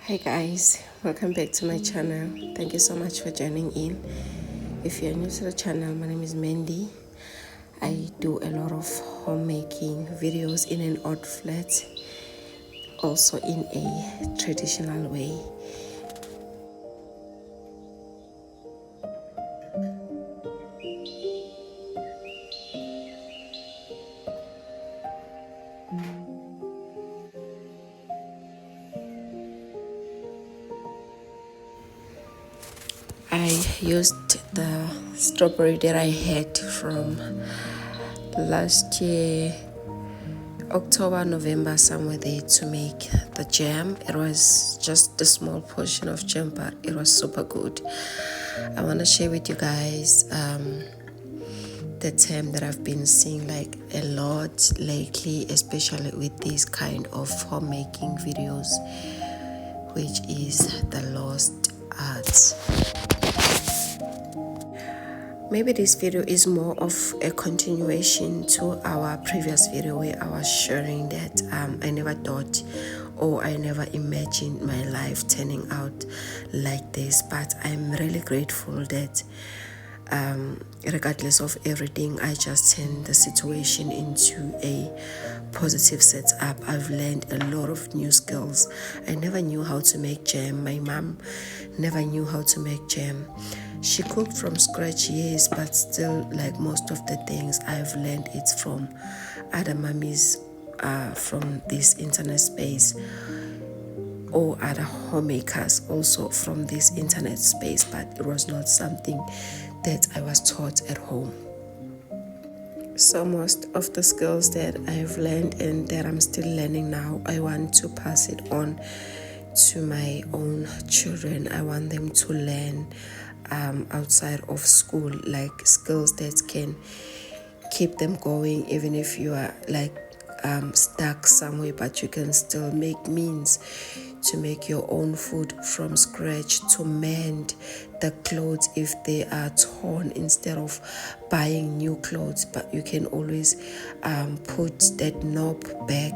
Hi guys, welcome back to my channel. Thank you so much for joining in. If you're new to the channel, my name is Mandy. I do a lot of homemaking videos in an odd flat, also in a traditional way. I used the strawberry that I had from last year, October, November, somewhere there, to make the jam. It was just a small portion of jam, but it was super good. I want to share with you guys the term that I've been seeing like a lot lately, especially with these kind of homemaking videos, which is the lost art. Maybe this video is more of a continuation to our previous video where I was sharing that I never thought or I never imagined my life turning out like this, but I'm really grateful that regardless of everything, I just turned the situation into a positive setup. I've learned a lot of new skills. I never knew how to make jam. My mom never knew how to make jam. She cooked from scratch, yes, but still, like most of the things I've learned, it's from other mummies from this internet space, or other homemakers also from this internet space, but it was not something that I was taught at home. So most of the skills that I've learned and that I'm still learning now, I want to pass it on to my own children. I want them to learn outside of school, like skills that can keep them going, even if you are like stuck somewhere, but you can still make means to make your own food from scratch, to mend the clothes if they are torn instead of buying new clothes. But you can always put that knob back.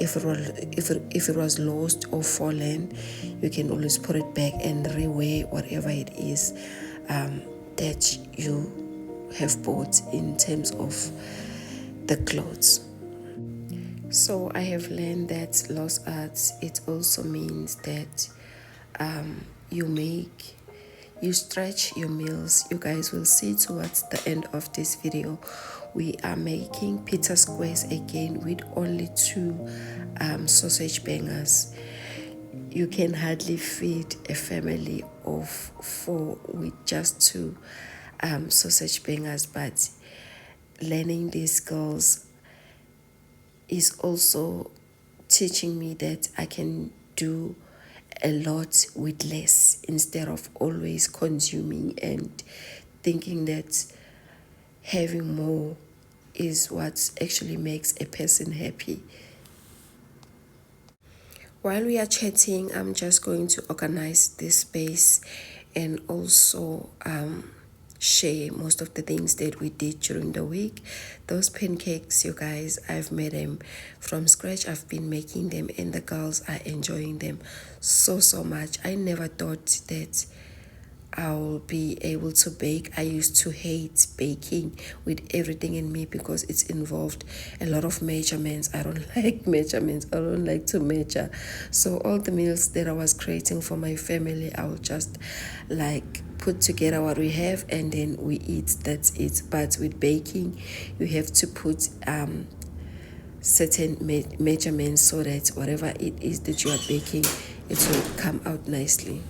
If it was lost or fallen, you can always put it back and rewear whatever it is that you have bought in terms of the clothes. So I have learned that lost arts, it also means that you stretch your meals. You guys will see towards the end of this video, we are making pizza squares again with only 2 sausage bangers. You can hardly feed a family of 4 with just 2 sausage bangers, but learning these skills is also teaching me that I can do a lot with less, instead of always consuming and thinking that having more is what actually makes a person happy. While we are chatting, I'm just going to organize this space and also share most of the things that we did during the week. Those pancakes, you guys, I've made them from scratch. I've been making them and the girls are enjoying them so much. I never thought that I'll be able to bake. I used to hate baking with everything in me because it's involved a lot of measurements. I don't like measurements. I don't like to measure. So all the meals that I was creating for my family, I will just like put together what we have and then we eat. That's it. But with baking, you have to put certain measurements so that whatever it is that you are baking, it will come out nicely.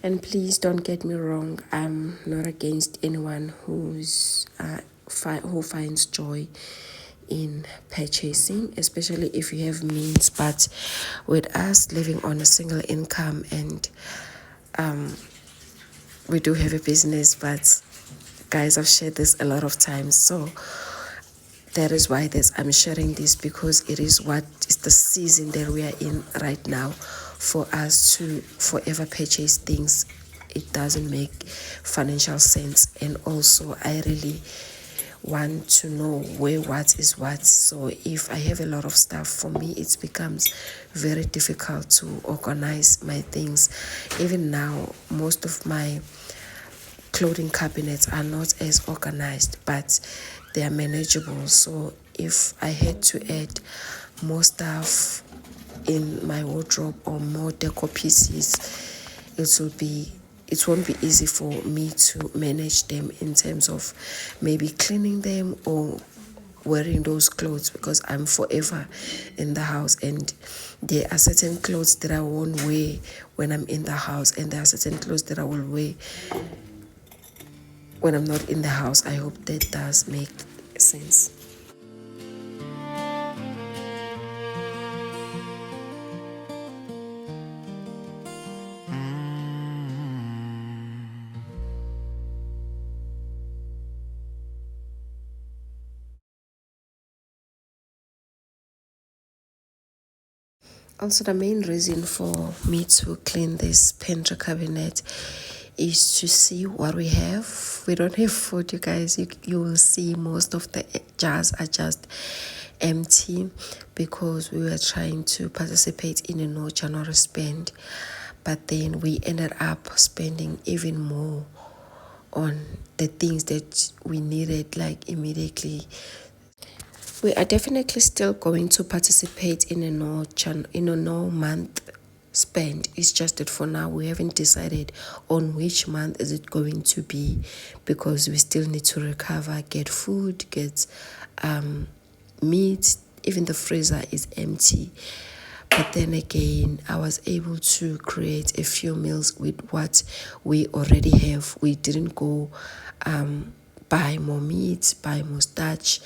And please don't get me wrong, I'm not against anyone who finds joy in purchasing, especially if you have means. But with us living on a single income and we do have a business, but guys, I've shared this a lot of times, so that is why I'm sharing this, because it is what is the season that we are in right now. For us to forever purchase things, it doesn't make financial sense. And also I really want to know where what is what. So if I have a lot of stuff, for me it becomes very difficult to organize my things. Even now, most of my clothing cabinets are not as organized, but they are manageable. So if I had to add more stuff in my wardrobe or more decor pieces, it won't be easy for me to manage them in terms of maybe cleaning them or wearing those clothes, because I'm forever in the house, and there are certain clothes that I won't wear when I'm in the house, and there are certain clothes that I will wear when I'm not in the house. I hope that does make sense. Also, the main reason for me to clean this pantry cabinet is to see what we have. We don't have food, you guys. You will see most of the jars are just empty, because we were trying to participate in a no January spend, but then we ended up spending even more on the things that we needed like immediately. We are definitely still going to participate in a no month spend. It's just that for now we haven't decided on which month is it going to be, because we still need to recover, get food, get meat. Even the freezer is empty. But then again, I was able to create a few meals with what we already have. We didn't go buy more meat, buy more starch.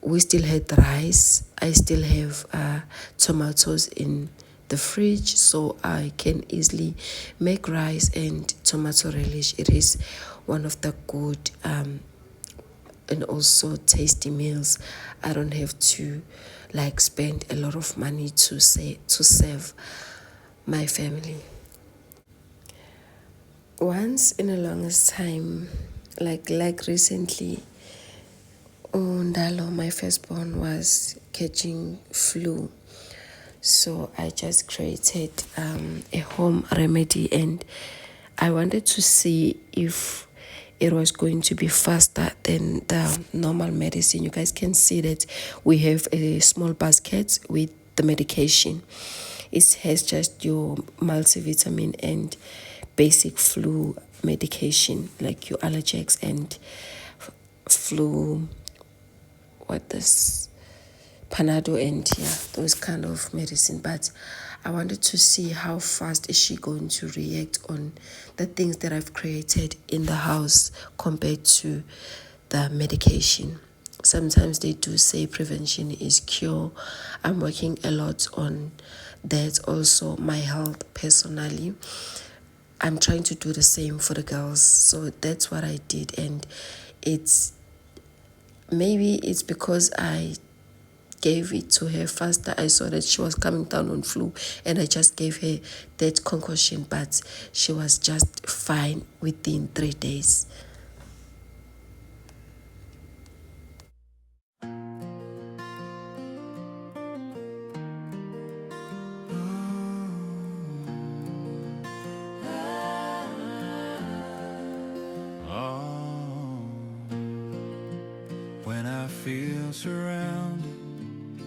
We still had rice. I still have tomatoes in the fridge, so I can easily make rice and tomato relish. It is one of the good and also tasty meals. I don't have to like spend a lot of money to serve my family. Once in a longest time, like recently, Ndalo, my firstborn, was catching flu. So I just created a home remedy, and I wanted to see if it was going to be faster than the normal medicine. You guys can see that we have a small basket with the medication. It has just your multivitamin and basic flu medication, like your allergics and flu, what this Panado, and those kind of medicine. But I wanted to see how fast is she going to react on the things that I've created in the house compared to the medication. Sometimes they do say prevention is cure. I'm working a lot on that. Also, my health personally, I'm trying to do the same for the girls. So that's what I did, and maybe it's because I gave it to her faster. I saw that she was coming down on flu, and I just gave her that concoction, but she was just fine within 3 days. Oh, when I feel surrounded,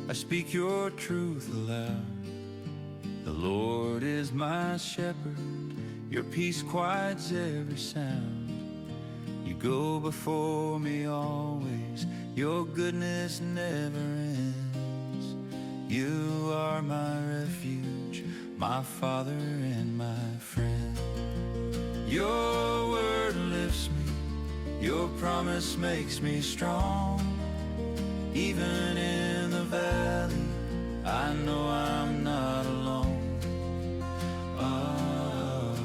I speak your truth aloud. The Lord is my shepherd, your peace quiets every sound. You go before me always, your goodness never ends. You are my refuge, my Father and my friend. Your word lifts me, your promise makes me strong. Even in the valley, I know I'm not alone. Oh,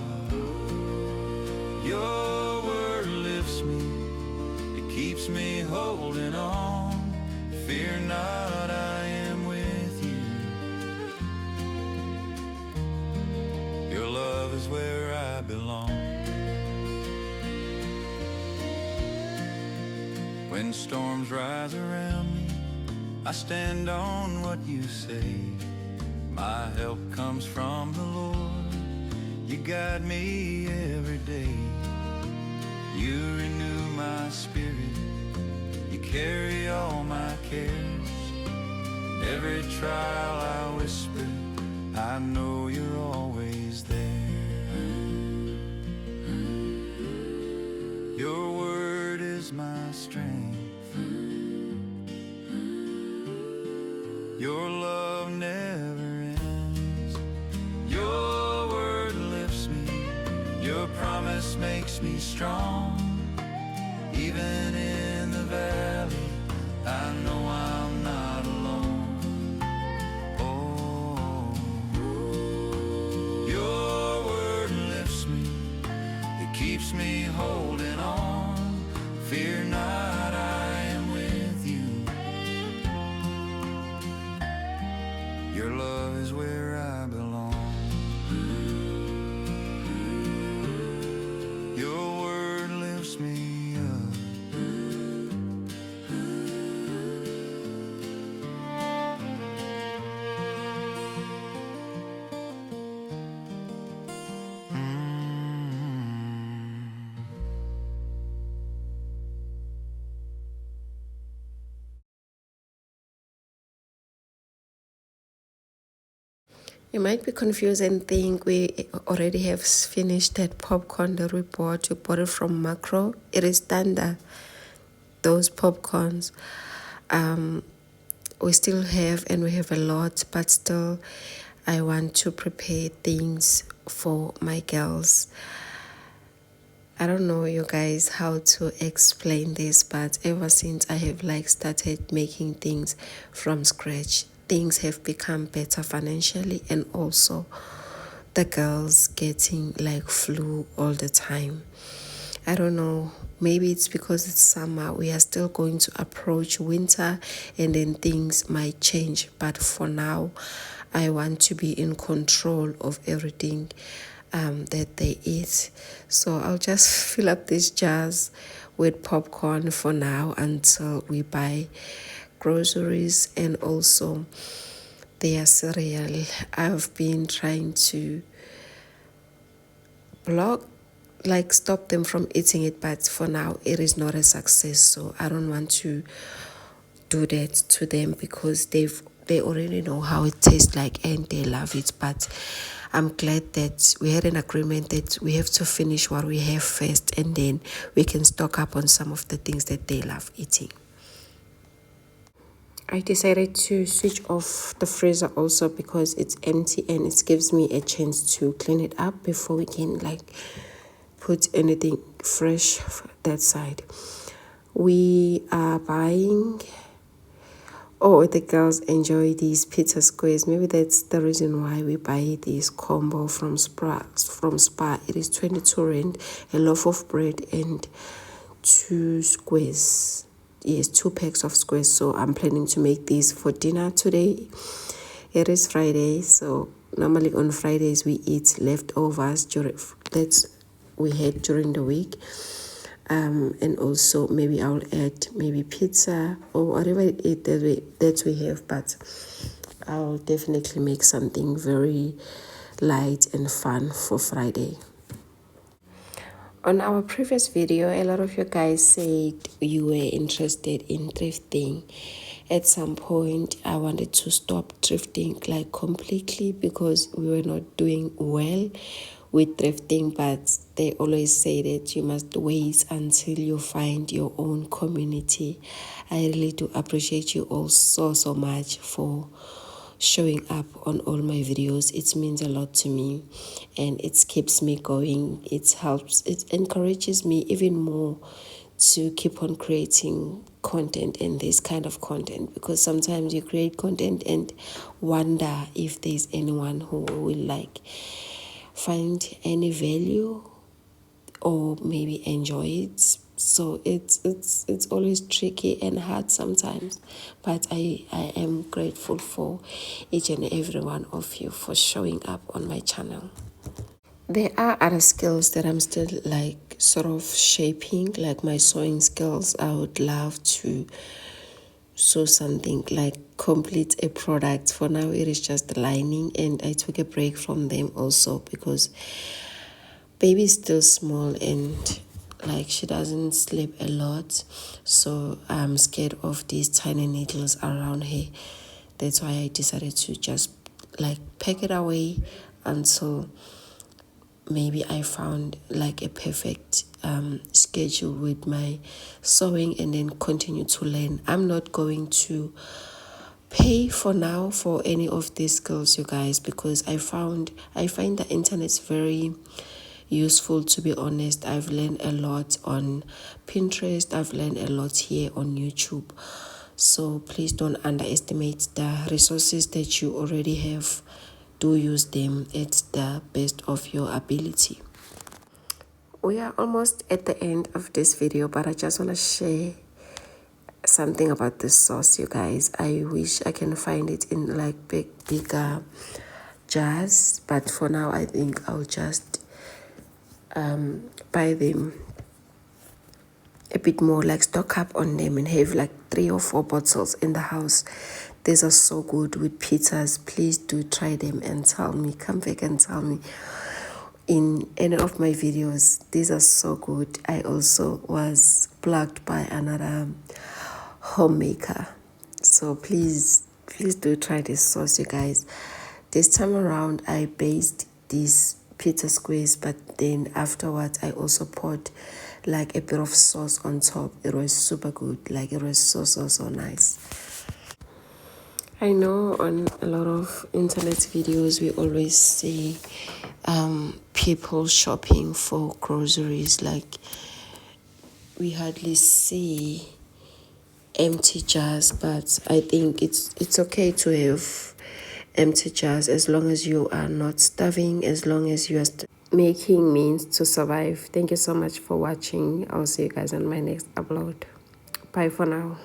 your word lifts me, it keeps me holding on. Fear not, I am with you. Your love is where I belong. When storms rise around me, I stand on what you say. My help comes from the Lord. You guide me every day. You renew my spirit. You carry all my cares. In every trial I whisper, I know you're always there. Your word is my strength. Your love never ends. Your word lifts me. Your promise makes me strong. Even in the valley, I know I'm not alone. Oh, your word lifts me. It keeps me holding on. Fear not, I am with you. Your love is where I belong. Your word lifts me up. You might be confused and think we already have finished that popcorn that we bought. We bought it from Macro. It is standard, those popcorns. We still have, and we have a lot, but still I want to prepare things for my girls. I don't know, you guys, how to explain this, but ever since I have started making things from scratch, things have become better financially, and also the girls getting flu all the time. I don't know, maybe it's because it's summer. We are still going to approach winter, and then things might change, but for now I want to be in control of everything that they eat. So I'll just fill up these jars with popcorn for now until we buy groceries and also their cereal. I've been trying to stop them from eating it, but for now it is not a success. So I don't want to do that to them because they already know how it tastes like and they love it. But I'm glad that we had an agreement that we have to finish what we have first, and then we can stock up on some of the things that they love eating. I decided to switch off the freezer also because it's empty, and it gives me a chance to clean it up before we can put anything fresh that side. We are buying. Oh, the girls enjoy these pizza squares. Maybe that's the reason why we buy this combo from Spar. It is 22 rand, a loaf of bread and 2 squares. Yes, 2 packs of squares. So I'm planning to make these for dinner today. It is Friday, so normally on Fridays we eat leftovers that we had during the week. And also maybe I'll add maybe pizza or whatever that we have, but I'll definitely make something very light and fun for Friday. On our previous video, a lot of you guys said you were interested in thrifting. At some point, I wanted to stop thrifting completely because we were not doing well with thrifting, but they always say that you must wait until you find your own community. I really do appreciate you all so much for showing up on all my videos. It means a lot to me, and it keeps me going. It encourages me even more to keep on creating content and this kind of content, because sometimes you create content and wonder if there's anyone who will find any value or maybe enjoy it. So it's always tricky and hard sometimes, but I am grateful for each and every one of you for showing up on my channel. There are other skills that I'm still like sort of shaping, like my sewing skills. I would love to sew something like complete a product. For now it is just lining, and I took a break from them also because baby is still small and like she doesn't sleep a lot, so I'm scared of these tiny needles around her. That's why I decided to just like pack it away until maybe I found like a perfect schedule with my sewing, and then continue to learn. I'm not going to pay for now for any of these skills, you guys, because I find the internet's very useful. To be honest, I've learned a lot on Pinterest, I've learned a lot here on YouTube. So please don't underestimate the resources that you already have. Do use them at the best of your ability. We are almost at the end of this video, but I just want to share something about this sauce, you guys. I wish I can find it in like bigger jars, but for now I think I'll just buy them a bit more, like stock up on them and have like 3 or 4 bottles in the house. These are so good with pizzas. Please do try them and tell me, come back and tell me in any of my videos. These are so good. I also was plugged by another homemaker, so please do try this sauce, you guys. This time around I based these pizza squares, but then afterwards I also poured like a bit of sauce on top. It was super good, like it was so nice. I know on a lot of internet videos we always see people shopping for groceries, like we hardly see empty jars, but I think it's okay to have empty jars as long as you are not starving, as long as you are making means to survive. Thank you so much for watching. I'll see you guys on my next upload. Bye for now.